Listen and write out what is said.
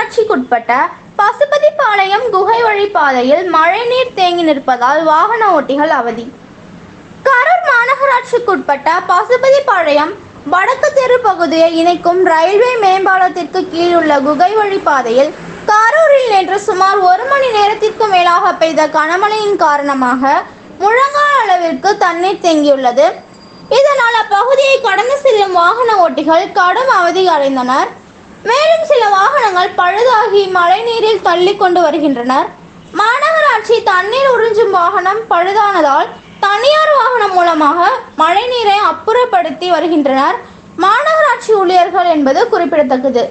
மாநகராட்சிக்குட்பட்ட பசுபதிபாளையம் குகை வழி பாதையில் மழைநீர் தேங்கி நிற்பதால் வாகன ஓட்டிகள் அவதி. கரூர் மாநகராட்சிக்குட்பட்ட பசுபதிபாளையம் வடக்கு தெரு பகுதியை இணைக்கும் ரயில்வே மேம்பாலத்திற்கு கீழ் உள்ள குகை வழி பாதையில் கரூரில் நேற்று சுமார் 1 மணி நேரத்திற்கு மேலாக பெய்த கனமழையின் காரணமாக முழங்கால் அளவிற்கு தண்ணீர் தேங்கியுள்ளது. இதனால் அப்பகுதியை கடந்து செல்லும் வாகன ஓட்டிகள் கடும் அவதி அடைந்தனர். மேலும் சில வாகனங்கள் பழுதாகி மழைநீரில் தள்ளி கொண்டு வருகின்றனர். மாநகராட்சி தண்ணீர் உறிஞ்சும் வாகனம் பழுதானதால் தனியார் வாகனம் மூலமாக மழைநீரை அப்புறப்படுத்தி வருகின்றனர் மாநகராட்சி ஊழியர்கள் என்பது குறிப்பிடத்தக்கது.